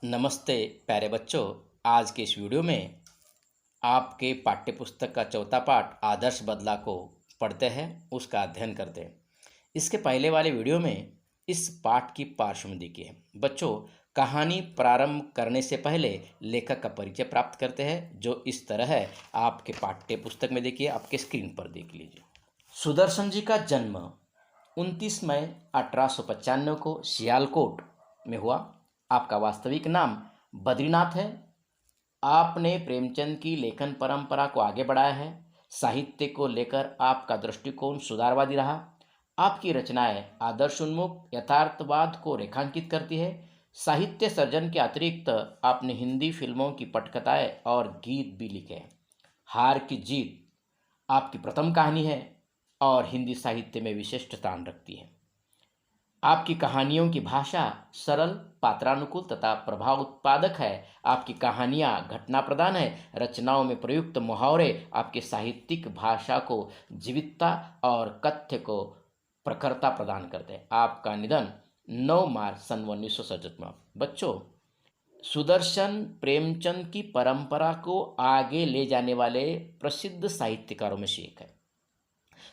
नमस्ते प्यारे बच्चों। आज के इस वीडियो में आपके पाठ्य पुस्तक का चौथा पाठ आदर्श बदला को पढ़ते हैं, उसका अध्ययन करते हैं। इसके पहले वाले वीडियो में इस पाठ की पार्श्वभूमि देखिए। बच्चों, कहानी प्रारंभ करने से पहले लेखक का परिचय प्राप्त करते हैं, जो इस तरह है। आपके पाठ्य पुस्तक में देखिए, आपके स्क्रीन पर देख लीजिए। सुदर्शन जी का जन्म 29 मई 1895 को सियालकोट में हुआ। आपका वास्तविक नाम बद्रीनाथ है। आपने प्रेमचंद की लेखन परंपरा को आगे बढ़ाया है। साहित्य को लेकर आपका दृष्टिकोण सुधारवादी रहा। आपकी रचनाएं आदर्श उन्मुख यथार्थवाद को रेखांकित करती है। साहित्य सर्जन के अतिरिक्त आपने हिंदी फिल्मों की पटकथाएं और गीत भी लिखे हैं। हार की जीत आपकी प्रथम कहानी है और हिंदी साहित्य में विशिष्ट स्थान रखती है। आपकी कहानियों की भाषा सरल, पात्रानुकूल तथा प्रभाव उत्पादक है। आपकी कहानियाँ घटना प्रधान है। रचनाओं में प्रयुक्त मुहावरे आपके साहित्यिक भाषा को जीवितता और कथ्य को प्रखरता प्रदान करते हैं। आपका निधन 9 मार्च सन 1967 में। बच्चों, सुदर्शन प्रेमचंद की परंपरा को आगे ले जाने वाले प्रसिद्ध साहित्यकारों में से एक है।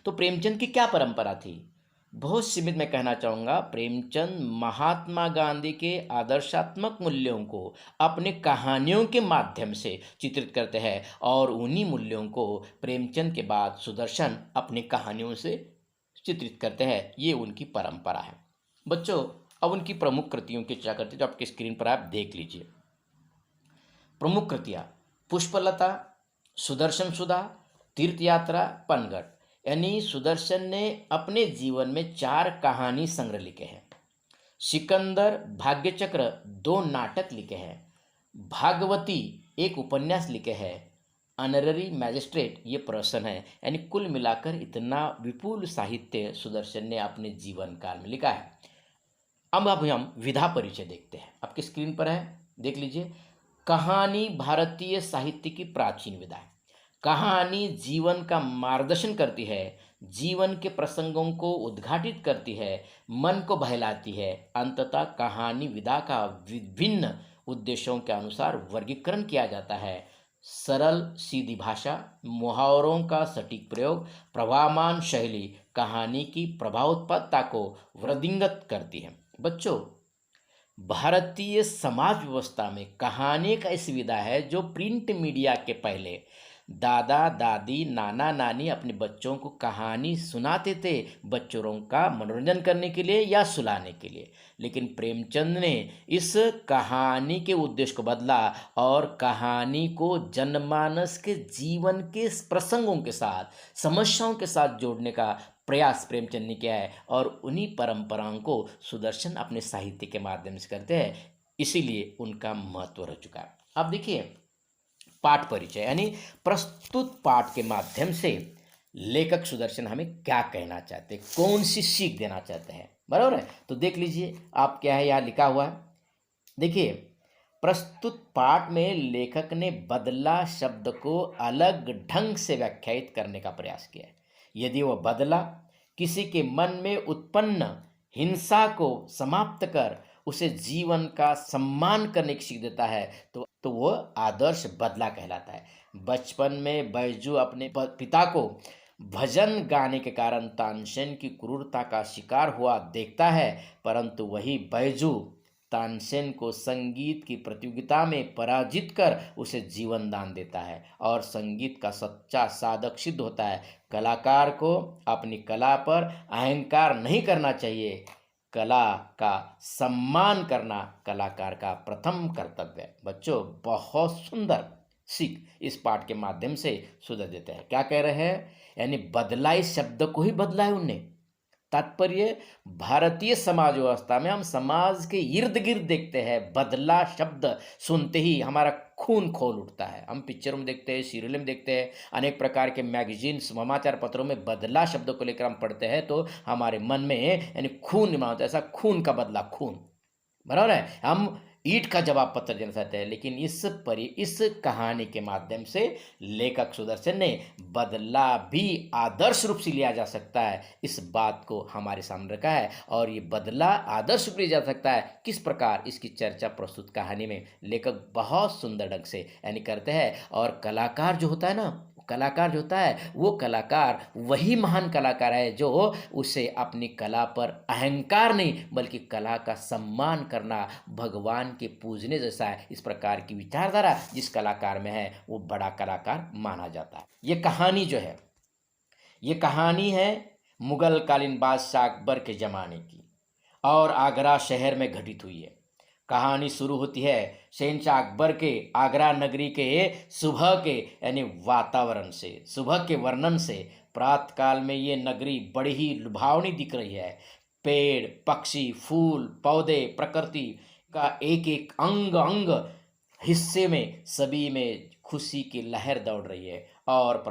तो प्रेमचंद की क्या परंपरा थी? बहुत सीमित मैं कहना चाहूँगा। प्रेमचंद महात्मा गांधी के आदर्शात्मक मूल्यों को अपने कहानियों के माध्यम से चित्रित करते हैं और उन्हीं मूल्यों को प्रेमचंद के बाद सुदर्शन अपनी कहानियों से चित्रित करते हैं। ये उनकी परंपरा है। बच्चों, अब उनकी प्रमुख कृतियों की चर्चा करते हैं, जो आपकी स्क्रीन पर आप देख लीजिए। प्रमुख कृतियाँ: पुष्पलता, सुदर्शन सुधा, तीर्थ यात्रा, पनघट। यानी सुदर्शन ने अपने जीवन में 4 कहानी संग्रह लिखे हैं। सिकंदर, भाग्यचक्र 2 नाटक लिखे हैं। भागवती एक उपन्यास लिखे हैं। ऑनररी मैजिस्ट्रेट ये प्रहसन है। यानी कुल मिलाकर इतना विपुल साहित्य सुदर्शन ने अपने जीवन काल में लिखा है। अब हम विधा परिचय देखते हैं। आपकी स्क्रीन पर है, देख लीजिए। कहानी भारतीय साहित्य की प्राचीन विधा है। कहानी जीवन का मार्गदर्शन करती है, जीवन के प्रसंगों को उद्घाटित करती है, मन को बहलाती है। अंततः कहानी विधा का विभिन्न उद्देश्यों के अनुसार वर्गीकरण किया जाता है। सरल सीधी भाषा, मुहावरों का सटीक प्रयोग, प्रभावमान शैली कहानी की प्रभावोत्पादकता को वृद्धिंगत करती है। बच्चों, भारतीय समाज व्यवस्था में कहानी का ऐसी विधा है जो प्रिंट मीडिया के पहले दादा दादी नाना नानी अपने बच्चों को कहानी सुनाते थे, बच्चों का मनोरंजन करने के लिए या सुलाने के लिए। लेकिन प्रेमचंद ने इस कहानी के उद्देश्य को बदला और कहानी को जनमानस के जीवन के प्रसंगों के साथ, समस्याओं के साथ जोड़ने का प्रयास प्रेमचंद ने किया है और उन्हीं परंपराओं को सुदर्शन अपने साहित्य के माध्यम से करते हैं। इसीलिए उनका महत्व रह चुका है। अब देखिए, पाठ परिचय यानी प्रस्तुत पाठ के माध्यम से लेखक सुदर्शन हमें क्या कहना चाहते हैं, कौन सी सीख देना चाहते हैं, बराबर है। तो देख लीजिए, आप क्या है यहाँ लिखा हुआ है। देखिए, प्रस्तुत पाठ में लेखक ने बदला शब्द को अलग ढंग से व्याख्यायित करने का प्रयास किया है। यदि वह बदला किसी के मन में उत्पन्न हिंसा को समाप्त कर उसे जीवन का सम्मान करने की सीख देता है तो वह आदर्श बदला कहलाता है। बचपन में बैजू अपने पिता को भजन गाने के कारण तानसेन की क्रूरता का शिकार हुआ देखता है, परंतु वही बैजू तानसेन को संगीत की प्रतियोगिता में पराजित कर उसे जीवन दान देता है और संगीत का सच्चा साधक सिद्ध होता है। कलाकार को अपनी कला पर अहंकार नहीं करना चाहिए। कला का सम्मान करना कलाकार का प्रथम कर्तव्य है। बच्चों, बहुत सुंदर सीख इस पाठ के माध्यम से सुधर देते हैं। क्या कह रहे हैं? यानी बदला, इस शब्द को ही बदला है उनने। तात्पर्य, भारतीय समाज व्यवस्था में हम समाज के इर्द गिर्द देखते हैं, बदला शब्द सुनते ही हमारा खून खोल उठता है। हम पिक्चरों में देखते हैं, सीरियल में देखते हैं, अनेक प्रकार के मैगजीन समाचार पत्रों में बदला शब्द को लेकर हम पढ़ते हैं तो हमारे मन में यानी खून निर्माण होता है। ऐसा खून का बदला, खून, बराबर है। हम ईंट का जवाब पत्र देना चाहते हैं। लेकिन इस कहानी के माध्यम से लेखक सुदर्शन ने बदला भी आदर्श रूप से लिया जा सकता है, इस बात को हमारे सामने रखा है। और ये बदला आदर्श रूप लिया जा सकता है किस प्रकार, इसकी चर्चा प्रस्तुत कहानी में लेखक बहुत सुंदर ढंग से यानी करते हैं। और कलाकार जो होता है ना, कलाकार जो होता है वो कलाकार वही महान कलाकार है जो उसे अपनी कला पर अहंकार नहीं बल्कि कला का सम्मान करना, भगवान के पूजने जैसा है। इस प्रकार की विचारधारा जिस कलाकार में है वो बड़ा कलाकार माना जाता है। ये कहानी जो है, ये कहानी है मुगल कालीन बादशाह अकबर के ज़माने की और आगरा शहर में घटित हुई है। कहानी शुरू होती है शहंशाह अकबर के आगरा नगरी के सुबह के यानी वातावरण से, सुबह के वर्णन से। प्रातःकाल में ये नगरी बड़ी ही लुभावनी दिख रही है। पेड़, पक्षी, फूल, पौधे, प्रकृति का एक एक अंग अंग हिस्से में सभी में खुशी की लहर दौड़ रही है। और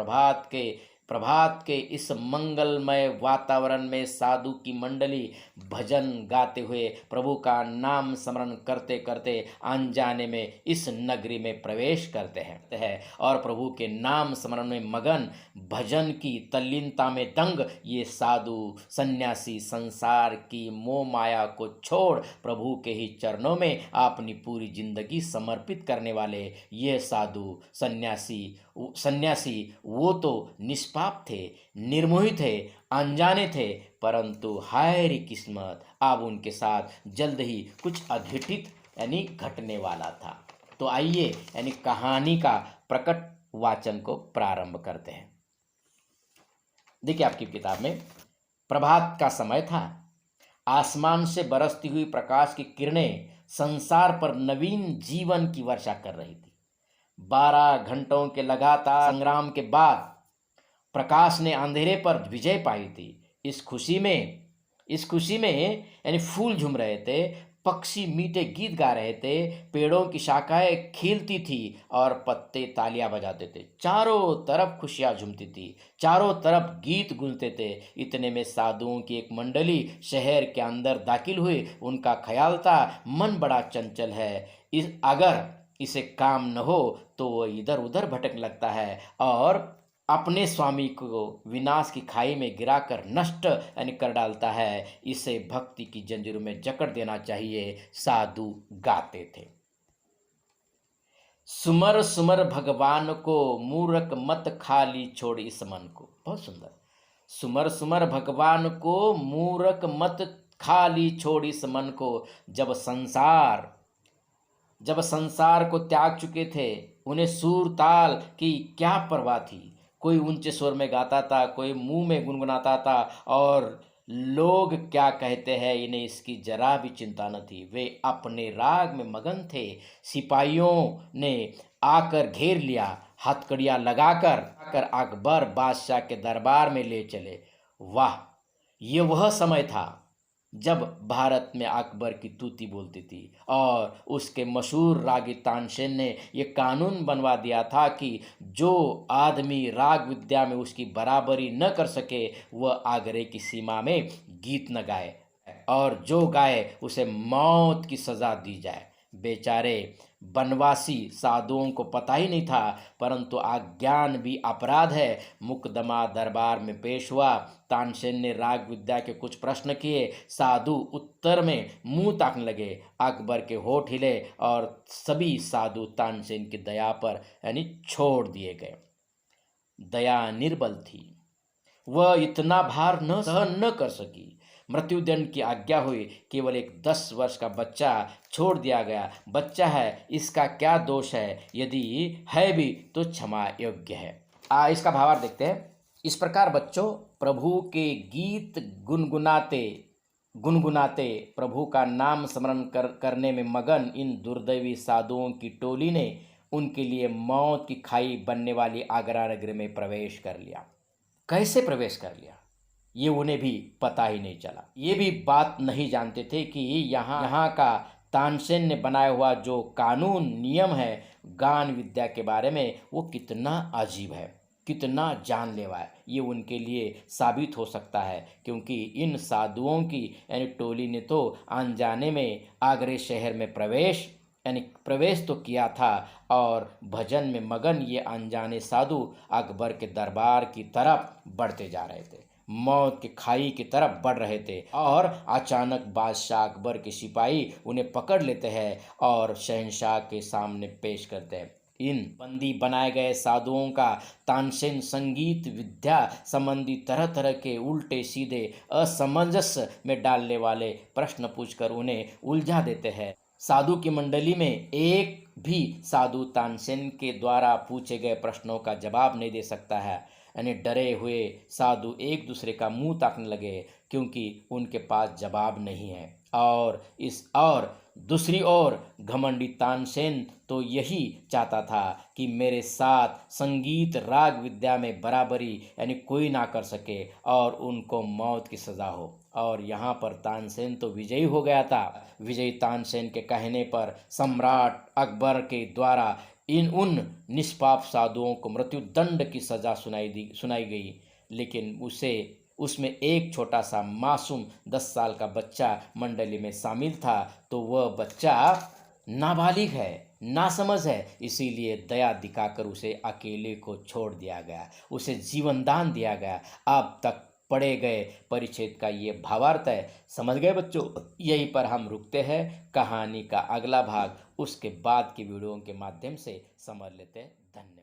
प्रभात के इस मंगलमय वातावरण में साधु की मंडली भजन गाते हुए प्रभु का नाम स्मरण करते करते अनजाने में इस नगरी में प्रवेश करते हैं और प्रभु के नाम स्मरण में मगन, भजन की तल्लीनता में दंग ये साधु सन्यासी संसार की मोह माया को छोड़ प्रभु के ही चरणों में अपनी पूरी जिंदगी समर्पित करने वाले ये साधु सन्यासी वो तो निष्पाप थे, निर्मोही थे, अनजाने थे, परंतु हाय रे किस्मत, अब उनके साथ जल्द ही कुछ अघटित यानी घटने वाला था। तो आइए यानी कहानी का प्रकट वाचन को प्रारंभ करते हैं। देखिए आपकी किताब में प्रभात का समय था। आसमान से बरसती हुई प्रकाश की किरणें संसार पर नवीन जीवन की वर्षा कर रही थी। 12 घंटों के लगातार संग्राम के बाद प्रकाश ने अंधेरे पर विजय पाई थी। इस खुशी में यानी फूल झूम रहे थे, पक्षी मीठे गीत गा रहे थे, पेड़ों की शाखाएं खिलती थी और पत्ते तालियां बजाते थे। चारों तरफ खुशियां झूमती थी, चारों तरफ गीत गूंजते थे। इतने में साधुओं की एक मंडली शहर के अंदर दाखिल हुई। उनका ख्याल था मन बड़ा चंचल है, अगर इसे काम न हो तो वह इधर उधर भटक लगता है और अपने स्वामी को विनाश की खाई में गिराकर नष्ट यानी कर डालता है। इसे भक्ति की जंजीरों में जकड़ देना चाहिए, साधु गाते थे। सुमर सुमर भगवान को, मूर्ख मत खाली छोड़ इस मन को। बहुत सुंदर। सुमर सुमर भगवान को, मूर्ख मत खाली छोड़ इस मन को। जब संसार को त्याग चुके थे उन्हें सुर ताल की क्या परवाह थी। कोई ऊंचे स्वर में गाता था, कोई मुंह में गुनगुनाता था और लोग क्या कहते हैं इन्हें इसकी जरा भी चिंता न थी। वे अपने राग में मगन थे। सिपाहियों ने आकर घेर लिया, हथकड़ियाँ लगाकर अकबर बादशाह के दरबार में ले चले। वाह, ये वह समय था जब भारत में अकबर की तूती बोलती थी और उसके मशहूर रागी तानसेन ने ये कानून बनवा दिया था कि जो आदमी राग विद्या में उसकी बराबरी न कर सके वह आगरे की सीमा में गीत न गाए और जो गाए उसे मौत की सज़ा दी जाए। बेचारे बनवासी साधुओं को पता ही नहीं था, परंतु अज्ञान भी अपराध है। मुकदमा दरबार में पेश हुआ। तानसेन ने राग विद्या के कुछ प्रश्न किए। साधु उत्तर में मुंह ताकने लगे। अकबर के होठ हिले और सभी साधु तानसेन की दया पर यानी छोड़ दिए गए। दया निर्बल थी, वह इतना भार न सहन न कर सकी। मृत्युदंड की आज्ञा हुई। केवल एक 10 वर्ष का बच्चा छोड़ दिया गया। बच्चा है, इसका क्या दोष है, यदि है भी तो क्षमा योग्य है। इसका भावार्थ देखते हैं। इस प्रकार बच्चों प्रभु के गीत गुनगुनाते प्रभु का नाम स्मरण करने में मगन इन दुर्दैवी साधुओं की टोली ने उनके लिए मौत की खाई बनने वाली आगरा नगरी में प्रवेश कर लिया। कैसे प्रवेश कर लिया ये उन्हें भी पता ही नहीं चला। ये भी बात नहीं जानते थे कि यहाँ का तानसेन ने बनाया हुआ जो कानून नियम है गान विद्या के बारे में वो कितना अजीब है, कितना जानलेवा है। ये उनके लिए साबित हो सकता है क्योंकि इन साधुओं की यानी टोली ने तो अनजाने में आगरे शहर में प्रवेश यानी प्रवेश तो किया था और भजन में मगन ये अनजाने साधु अकबर के दरबार की तरफ बढ़ते जा रहे थे, मौत की खाई की तरफ बढ़ रहे थे। और अचानक बादशाह अकबर के सिपाही उन्हें पकड़ लेते हैं और शहंशाह के सामने पेश करते हैं। इन बंदी बनाए गए साधुओं का तानसेन संगीत विद्या संबंधी तरह तरह के उल्टे सीधे असमंजस में डालने वाले प्रश्न पूछकर उन्हें उलझा देते हैं। साधु की मंडली में एक भी साधु तानसेन के द्वारा पूछे गए प्रश्नों का जवाब नहीं दे सकता है। यानी डरे हुए साधु एक दूसरे का मुंह ताकने लगे क्योंकि उनके पास जवाब नहीं है। और दूसरी ओर घमंडी तानसेन तो यही चाहता था कि मेरे साथ संगीत राग विद्या में बराबरी यानी कोई ना कर सके और उनको मौत की सज़ा हो। और यहाँ पर तानसेन तो विजयी हो गया था। विजयी तानसेन के कहने पर सम्राट अकबर के द्वारा उन निष्पाप साधुओं को मृत्युदंड की सज़ा सुनाई गई। लेकिन उसमें एक छोटा सा मासूम 10 साल का बच्चा मंडली में शामिल था, तो वह बच्चा नाबालिग है, नासमझ है, इसीलिए दया दिखाकर उसे अकेले को छोड़ दिया गया, उसे जीवन दान दिया गया। अब तक पढ़े गए परिच्छेद का ये भावार्थ है। समझ गए बच्चों? यहीं पर हम रुकते हैं। कहानी का अगला भाग उसके बाद की वीडियो के माध्यम से समझ लेते हैं। धन्यवाद।